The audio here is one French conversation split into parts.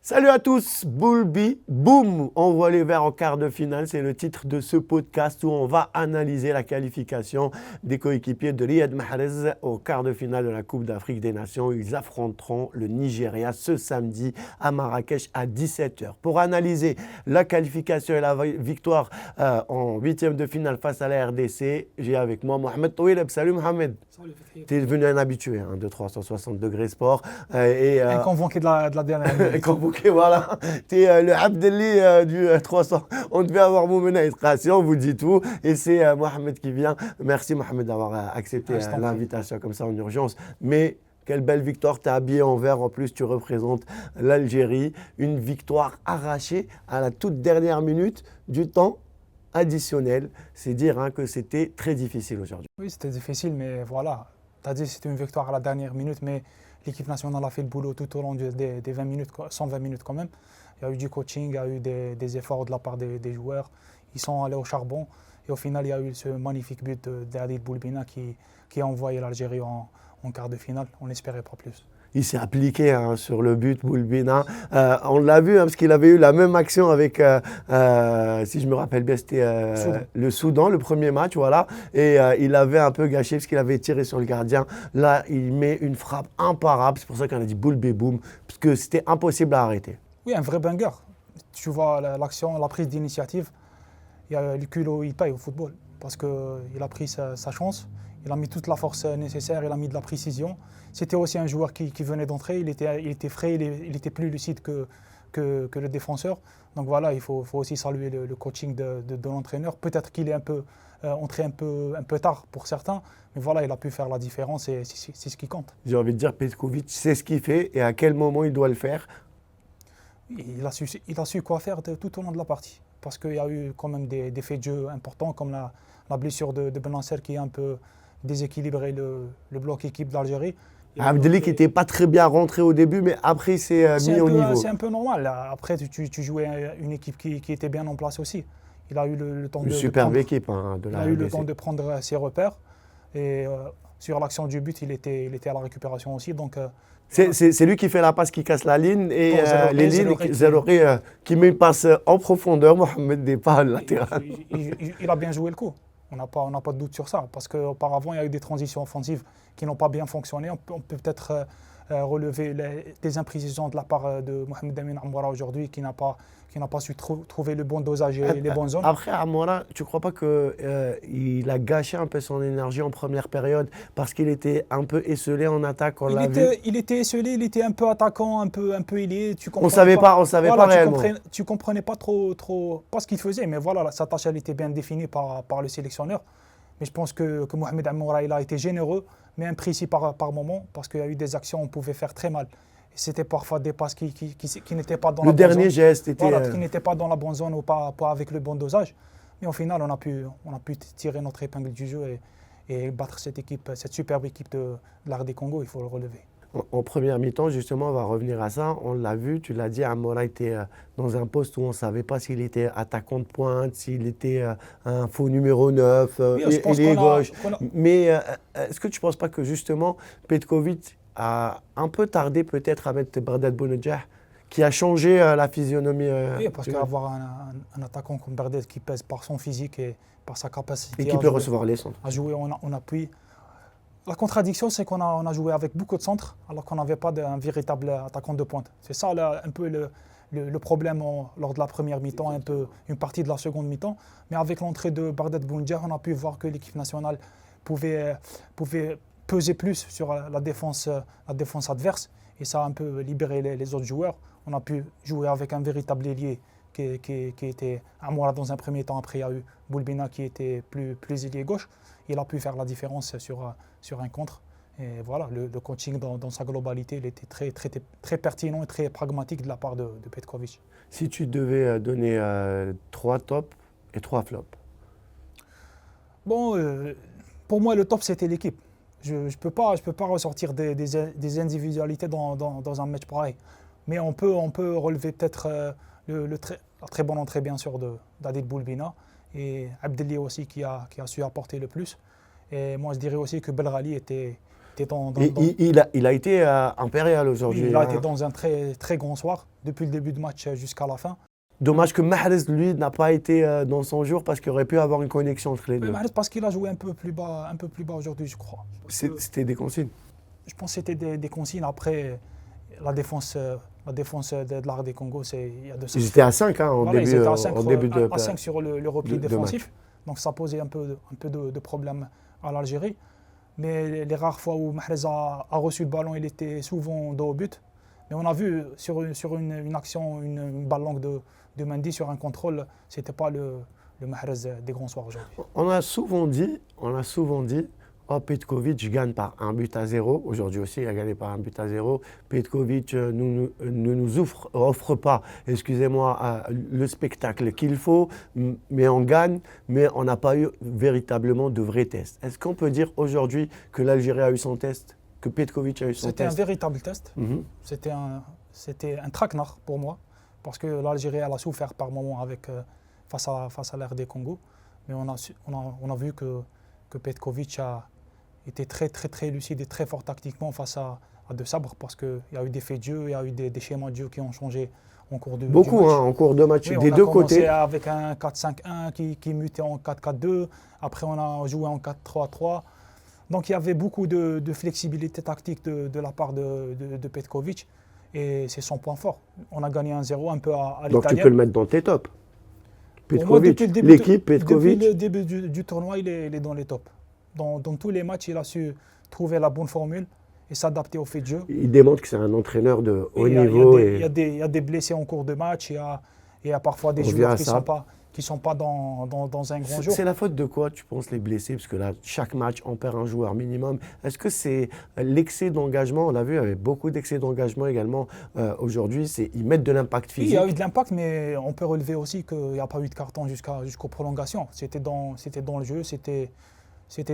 Salut à tous, Boulby, boum, envoie les Verts en quart de finale. C'est le titre de ce podcast où on va analyser la qualification des coéquipiers de Riyad Mahrez au quart de finale de la Coupe d'Afrique des Nations. Ils affronteront le Nigeria ce samedi à Marrakech à 17h. Pour analyser la qualification et la victoire en huitième de finale face à la RDC, j'ai avec moi Mohamed Touileb. Salut Mohamed. Tu es devenu un habitué de 360 degrés sport. Un convoqué de la dernière minute. Convoqué, voilà. Tu es le Abdelli du 300. On devait avoir Moumena Itraci, on vous dit tout. Et c'est Mohamed qui vient. Merci Mohamed d'avoir accepté l'invitation comme ça en urgence. Mais quelle belle victoire, tu es habillé en vert, en plus tu représentes l'Algérie. Une victoire arrachée à la toute dernière minute du temps additionnel. C'est dire que c'était très difficile aujourd'hui. Oui, c'était difficile, mais voilà. Tu as dit que c'était une victoire à la dernière minute, mais l'équipe nationale a fait le boulot tout au long des 20 minutes, 120 minutes quand même. Il y a eu du coaching, il y a eu des efforts de la part des joueurs. Ils sont allés au charbon. Et au final, il y a eu ce magnifique but d'Adil Boulbina qui a envoyé l'Algérie en quart de finale. On n'espérait pas plus. Il s'est appliqué sur le but, Boulbina. On l'a vu parce qu'il avait eu la même action avec, si je me rappelle bien, c'était le Soudan, le premier match, voilà. Et il avait un peu gâché parce qu'il avait tiré sur le gardien. Là, il met une frappe imparable. C'est pour ça qu'on a dit Boulbé boum, parce que c'était impossible à arrêter. Oui, un vrai banger. Tu vois l'action, la prise d'initiative. Il y a le culot, il paye au football parce qu'il a pris sa chance. Il a mis toute la force nécessaire, il a mis de la précision. C'était aussi un joueur qui venait d'entrer, il était frais, il était plus lucide que le défenseur. Donc voilà, il faut aussi saluer le coaching de l'entraîneur. Peut-être qu'il est entré un peu tard pour certains, mais voilà, il a pu faire la différence et c'est ce qui compte. J'ai envie de dire, Petkovic sait ce qu'il fait et à quel moment il doit le faire. Il a su quoi faire tout au long de la partie. Parce qu'il y a eu quand même des faits de jeu importants, comme la blessure de Benasser qui a un peu déséquilibré le bloc équipe d'Algérie. Abdelli qui n'était pas très bien rentré au début, mais après il s'est mis au niveau. C'est un peu normal. Après, tu jouais une équipe qui était bien en place aussi. Il a eu le temps une superbe équipe de la RDC. Il a eu le temps de prendre ses repères. Et sur l'action du but, il était à la récupération aussi. Donc, c'est lui qui fait la passe qui casse la ligne et les lignes, Zeroré qui met une passe en profondeur, Mohamed n'est pas latéral. Il a bien joué le coup. On n'a pas de doute sur ça, parce qu'auparavant, il y a eu des transitions offensives qui n'ont pas bien fonctionné. On peut peut-être relever des imprécisions de la part de Mohamed Amin Amoura aujourd'hui, qui n'a pas su trouver le bon dosage et les bonnes zones. Après, Amoura, tu ne crois pas qu'il a gâché un peu son énergie en première période parce qu'il était un peu esselé en attaque, il était esselé, il était un peu attaquant, un peu ailier. On ne savait pas réellement. Tu ne comprenais pas trop pas ce qu'il faisait, mais voilà, sa tâche elle était bien définie par le sélectionneur. Mais je pense que Mohamed Amoura, il a été généreux, mais imprécis par moment, parce qu'il y a eu des actions où on pouvait faire très mal. Et c'était parfois des passes qui n'étaient pas dans la bonne zone. Le dernier geste était... Voilà, qui n'étaient pas dans la bonne zone ou pas avec le bon dosage. Mais au final, on a pu tirer notre épingle du jeu et battre cette superbe équipe de l'ARD Congo, il faut le relever. En première mi-temps, justement, on va revenir à ça. On l'a vu, tu l'as dit, Amoura était dans un poste où on ne savait pas s'il était attaquant de pointe, s'il était un faux numéro 9, ailier gauche. Mais est-ce que tu ne penses pas que, justement, Petkovic a un peu tardé peut-être à mettre Bardet Bounedjah, qui a changé la physionomie Oui, parce qu'avoir un attaquant comme Bardet qui pèse par son physique et par sa capacité et qui peut recevoir les centres. À jouer en appui. La contradiction, c'est qu'on a joué avec beaucoup de centres alors qu'on n'avait pas un véritable attaquant de pointe. C'est ça un peu le problème lors de la première mi-temps, un peu une partie de la seconde mi-temps. Mais avec l'entrée de Bardet Bounedjah, on a pu voir que l'équipe nationale pouvait peser plus sur la défense adverse. Et ça a un peu libéré les autres joueurs. On a pu jouer avec un véritable ailier qui était Amoura dans un premier temps. Après, il y a eu Boulbina qui était plus ailier gauche. Il a pu faire la différence sur un contre. Et voilà, le coaching dans sa globalité, il était très pertinent et très pragmatique de la part de Petkovic. Si tu devais donner 3 tops et 3 flops. Bon, pour moi, le top, c'était l'équipe. Je ne peux pas ressortir des individualités dans un match pareil. Mais on peut relever peut-être la très bonne entrée, bien sûr, d'Adil Boulbina et Abdelli aussi qui a su apporter le plus. Et moi, je dirais aussi que Belghali était était Il a été impérial aujourd'hui. il a été dans un très, très grand soir, depuis le début du match jusqu'à la fin. Dommage que Mahrez, lui, n'a pas été dans son jour parce qu'il aurait pu avoir une connexion entre les deux. Mahrez, parce qu'il a joué un peu plus bas aujourd'hui, je crois. C'était des consignes. Je pense que c'était des consignes. Après, la défense de l'Art des Congo, il y a de ça. Ils étaient à 5 hein, Voilà, ils étaient à 5, de à 5 sur le repli défensif. match. Donc ça posait un peu de problème à l'Algérie. Mais les rares fois où Mahrez a reçu le ballon, il était souvent dos au but. Mais on a vu sur une action, une balle longue de Mendy sur un contrôle, ce n'était pas le Mahrez des grands soirs aujourd'hui. On a souvent dit, oh, Petkovic gagne par 1-0. Aujourd'hui aussi, il a gagné par 1-0. Petkovic ne nous offre pas, excusez-moi, le spectacle qu'il faut, mais on gagne, mais on n'a pas eu véritablement de vrais tests. Est-ce qu'on peut dire aujourd'hui que l'Algérie a eu son test, que Petkovic a eu son test? C'était un véritable test. Mhm. C'était un traquenard pour moi, parce que l'Algérie elle a souffert par moments face à l'RD Congo. Mais on a vu que Petkovic était très, très, très lucide et très fort tactiquement face à De Sabre, parce qu'il y a eu des faits de jeu, il y a eu des schémas de jeu qui ont changé en cours de match. Beaucoup, en cours de match, Oui, des deux côtés. On a commencé avec un 4-5-1 qui mutait en 4-4-2. Après, on a joué en 4-3-3. Donc, il y avait beaucoup de flexibilité tactique de la part de Petkovic. Et c'est son point fort. On a gagné 1-0 un peu à l'italienne. Donc, tu peux le mettre dans tes tops. Petkovic, L'équipe, Petkovic. Depuis le début du tournoi, il est dans les tops. Dans tous les matchs, il a su trouver la bonne formule et s'adapter au fait de jeu. Il démontre que c'est un entraîneur de haut niveau. Il y a des blessés en cours de match, il y a parfois des joueurs qui ne sont pas dans un grand jour. C'est la faute de quoi, tu penses, les blessés? Parce que là, chaque match, on perd un joueur minimum. Est-ce que c'est l'excès d'engagement? On l'a vu, il y avait beaucoup d'excès d'engagement également aujourd'hui. Ils mettent de l'impact physique. Oui, il y a eu de l'impact, mais on peut relever aussi qu'il n'y a pas eu de carton jusqu'aux prolongations. C'était dans le jeu, c'était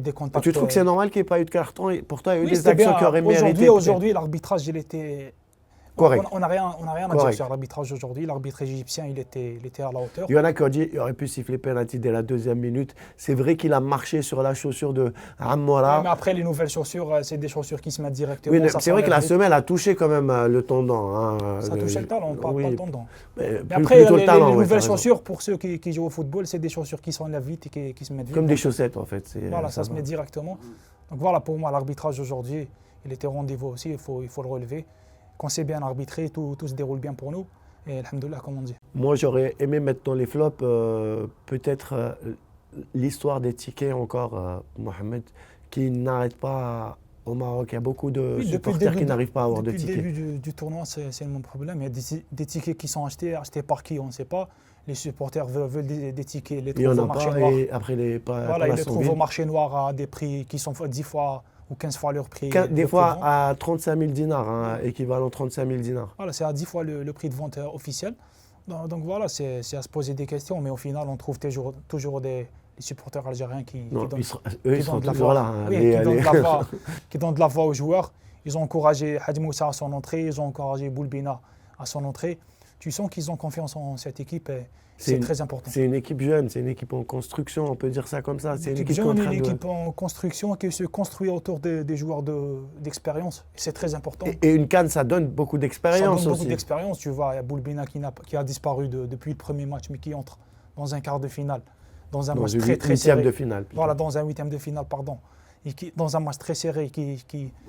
des contacts. Tu trouves que c'est normal qu'il n'y ait pas eu de carton? Pourtant, il y a eu Oui, des actions qui auraient mérité. Aujourd'hui, l'arbitrage, il était correct. On n'a rien à dire sur l'arbitrage aujourd'hui. L'arbitre égyptien, il était à la hauteur. Il y en a qui ont dit qu'il aurait pu siffler penalty dès la 2e minute. C'est vrai qu'il a marché sur la chaussure de Amoura. Ouais, mais après, les nouvelles chaussures, c'est des chaussures qui se mettent directement. Oui, c'est vrai que la semelle a touché quand même le tendon. Hein, ça touchait le talon, pas le tendon. Mais après, les nouvelles chaussures, pour ceux qui jouent au football, c'est des chaussures qui s'enlèvent vite et qui se mettent vite. Comme des chaussettes, en fait. Voilà, ça se met directement. Donc voilà, pour moi, l'arbitrage aujourd'hui, il était au rendez-vous aussi, il faut le relever. Quand c'est bien arbitré, tout se déroule bien pour nous. Et alhamdoulilah, comme on dit. Moi, j'aurais aimé mettre dans les flops peut-être l'histoire des tickets encore, Mohamed, qui n'arrête pas au Maroc. Il y a beaucoup de supporters qui n'arrivent pas à avoir de tickets. Depuis le début du tournoi, c'est le même problème. Il y a des tickets qui sont achetés par qui, on ne sait pas. Les supporters veulent des tickets, les trouvent au marché noir. Et après, ils les trouvent au marché noir à des prix qui sont 10 fois ou 15 fois leur prix. Des fois à 35 000 dinars, équivalent 35 000 dinars. Voilà, c'est à 10 fois le prix de vente officiel. Donc voilà, c'est à se poser des questions, mais au final, on trouve toujours des supporters algériens qui donnent de la voix aux joueurs. Ils ont encouragé Hadji Moussa à son entrée, ils ont encouragé Boulbina à son entrée. Tu sens qu'ils ont confiance en cette équipe et c'est très important. C'est une équipe jeune, c'est une équipe en construction, on peut dire ça comme ça. C'est une équipe jeune, une équipe en construction qui se construit autour des joueurs d'expérience. C'est très important. Et une CAN, ça donne beaucoup d'expérience aussi. Beaucoup d'expérience. Tu vois, il y a Boulbina qui a disparu depuis le premier match, mais qui entre dans un quart de finale, dans un match très serré. De finale. Voilà, dans un huitième de finale, pardon. Dans un match très serré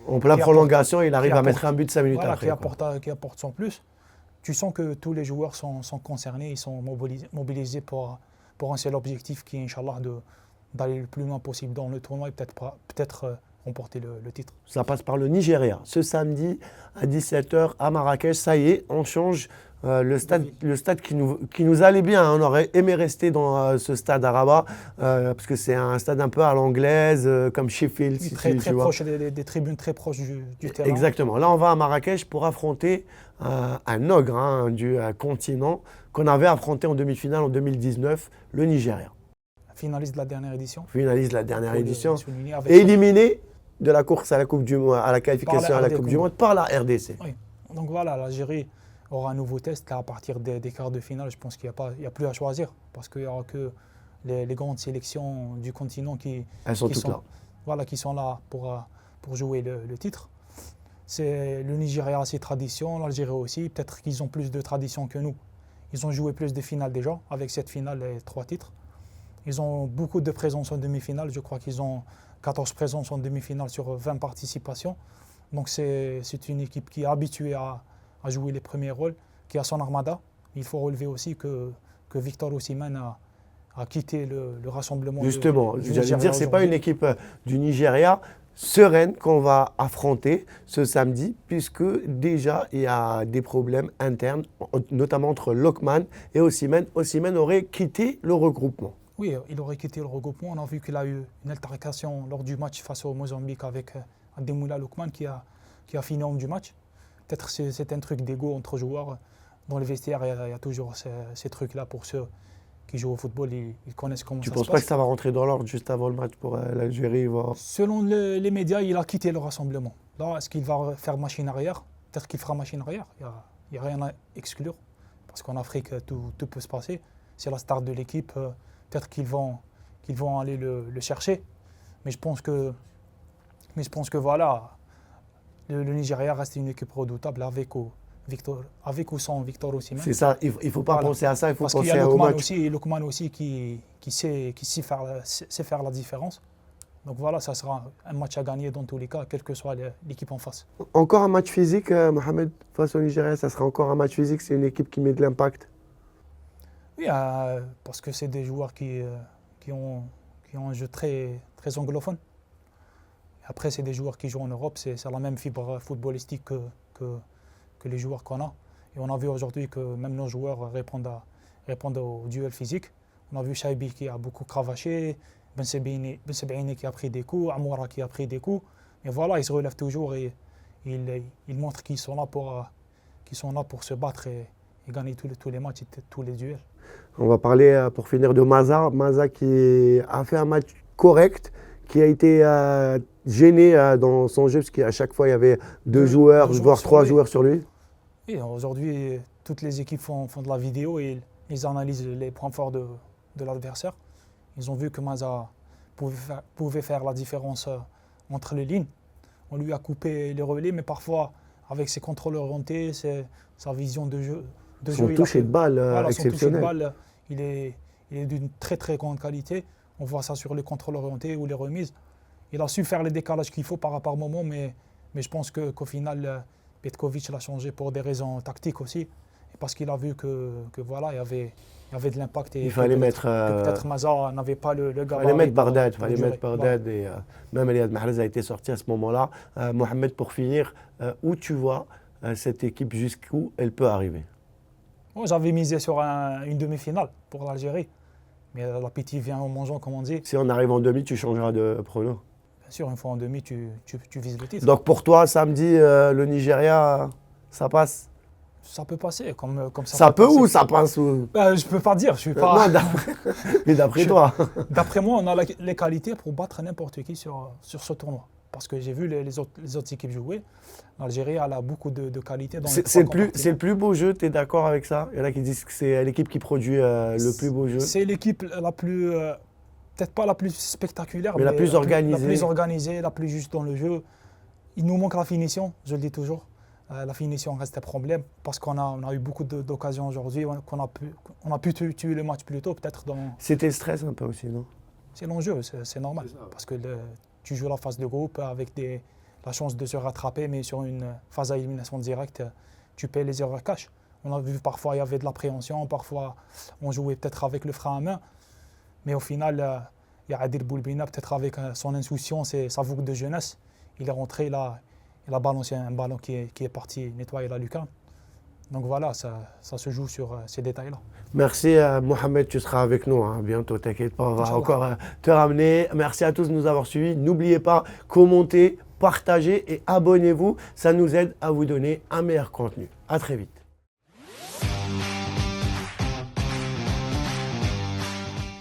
en pleine prolongation, il arrive à mettre un but 5 minutes après. Qui apporte son plus. Tu sens que tous les joueurs sont concernés, ils sont mobilisés pour un seul objectif qui est, Inch'Allah, d'aller le plus loin possible dans le tournoi et peut-être remporter le titre. Ça passe par le Nigeria. Ce samedi à 17h à Marrakech, ça y est, on change le stade qui nous allait bien. On aurait aimé rester dans ce stade à Rabat parce que c'est un stade un peu à l'anglaise, comme Sheffield. Oui, très proche des tribunes, très proches du terrain. Exactement. Là, on va à Marrakech pour affronter un ogre du continent qu'on avait affronté en demi-finale en 2019, le Nigeria. Finaliste de la dernière édition. Éliminé de la course à la Coupe du Monde, à la qualification à la Coupe du Monde par la RDC. Oui. Donc voilà, l'Algérie aura un nouveau test à partir des quarts de finale. Je pense qu'il n'y a plus à choisir parce qu'il n'y aura que les grandes sélections du continent qui sont là pour jouer le titre. Le Nigeria a ses traditions, l'Algérie aussi. Peut-être qu'ils ont plus de traditions que nous. Ils ont joué plus de finales déjà, avec cette finale et 3 titres. Ils ont beaucoup de présences en demi-finale. Je crois qu'ils ont 14 présences en demi-finale sur 20 participations. Donc c'est une équipe qui est habituée à jouer les premiers rôles, qui a son armada. Il faut relever aussi que Victor Osimhen a quitté le rassemblement. Justement, j'allais dire, ce n'est pas une équipe du Nigeria sereine qu'on va affronter ce samedi, puisque déjà il y a des problèmes internes, notamment entre Lookman et Osimhen. Osimhen aurait quitté le regroupement. Oui, il aurait quitté le regroupement. On a vu qu'il a eu une altercation lors du match face au Mozambique avec Ademola Lookman qui a fini homme du match. Peut-être c'est un truc d'ego entre joueurs. Dans le vestiaire, il y a toujours ces trucs-là pour ceux qui jouent au football, ils connaissent comment ça se passe. Tu ne penses pas que ça va rentrer dans l'ordre juste avant le match pour l'Algérie? Selon les médias, il a quitté le rassemblement. Là, est-ce qu'il va faire machine arrière? Peut-être qu'il fera machine arrière. Il n'y a rien à exclure. Parce qu'en Afrique, tout peut se passer. C'est la star de l'équipe. Peut-être qu'ils vont aller le chercher. Mais je pense que voilà, le Nigeria reste une équipe redoutable avec ou sans Victor Osimhen. C'est ça, il ne faut pas penser à ça, il faut parce penser qu'il y a au match. Lookman aussi qui sait faire la différence. Donc voilà, ça sera un match à gagner dans tous les cas, quelle que soit l'équipe en face. Encore un match physique, Mohamed, face au Nigeria, ça sera encore un match physique, c'est une équipe qui met de l'impact. Oui, parce que c'est des joueurs qui ont un jeu très, très anglophone. Après, c'est des joueurs qui jouent en Europe, c'est la même fibre footballistique que les joueurs qu'on a. Et on a vu aujourd'hui que même nos joueurs répondent au duel physique. On a vu Shaibi qui a beaucoup cravaché, Ben Sebaini qui a pris des coups, Amoura qui a pris des coups. Mais voilà, ils se relèvent toujours et ils montrent qu'ils sont là pour se battre et gagner tous les matchs et tous les duels. On va parler pour finir de Maza. Maza qui a fait un match correct, qui a été gêné dans son jeu, parce qu'à chaque fois il y avait deux joueurs, voire 3 joueurs sur lui. Oui, aujourd'hui, toutes les équipes font de la vidéo et ils analysent les points forts de l'adversaire. Ils ont vu que Maza pouvait faire la différence entre les lignes. On lui a coupé les relais, mais parfois, avec ses contrôles orientés, sa vision de jeu. Son toucher de balle exceptionnel. Son toucher de balle, il est d'une très très grande qualité. On voit ça sur les contrôles orientés ou les remises. Il a su faire les décalages qu'il faut par moment, mais je pense qu'au final, Petkovic l'a changé pour des raisons tactiques aussi. Et parce qu'il a vu que voilà, il y avait de l'impact. Il fallait mettre. Peut-être Maza n'avait pas le gabarit. Il fallait mettre Bardad. Et même Riyad Mahrez a été sorti à ce moment-là. Mohamed, pour finir, où tu vois cette équipe, jusqu'où elle peut arriver? Bon, j'avais misé sur une demi-finale pour l'Algérie. Mais l'appétit vient en mangeant, comme on dit. Si on arrive en demi, tu changeras de prono? Bien sûr, une fois en demi, tu vises le titre. Donc pour toi, samedi, le Nigeria, ça passe? Ça peut passer, comme ça. Ça peut ou ça passe ou... Je peux pas dire, je suis pas... Non, mais d'après toi. D'après moi, on a les qualités pour battre n'importe qui sur ce tournoi. Parce que j'ai vu les autres équipes jouer. L'Algérie a beaucoup de qualités dans les trois compartiments. C'est le plus beau jeu, tu es d'accord avec ça? Il y en a qui disent que c'est l'équipe qui produit le plus beau jeu. C'est l'équipe la plus, peut-être pas la plus spectaculaire, mais la plus organisée. La plus organisée, la plus juste dans le jeu. Il nous manque la finition, je le dis toujours. La finition reste un problème parce qu'on a eu beaucoup d'occasions aujourd'hui, on a pu tuer le match plus tôt peut-être. C'était le stress un peu aussi, non? C'est l'enjeu, c'est normal. Parce que tu joues la phase de groupe avec la chance de se rattraper, mais sur une phase à élimination directe, tu paies les erreurs cash. On a vu parfois il y avait de l'appréhension, parfois on jouait peut-être avec le frein à main, mais au final, il y a Adil Boulbina, peut-être avec son insouciance et sa voûte de jeunesse, il est rentré là, il a balancé un ballon qui est parti nettoyer la lucarne. Donc voilà, ça se joue sur ces détails-là. Merci Mohamed, tu seras avec nous bientôt, t'inquiète pas, on va encore te ramener. Merci à tous de nous avoir suivis. N'oubliez pas, commentez, partagez et abonnez-vous. Ça nous aide à vous donner un meilleur contenu. À très vite.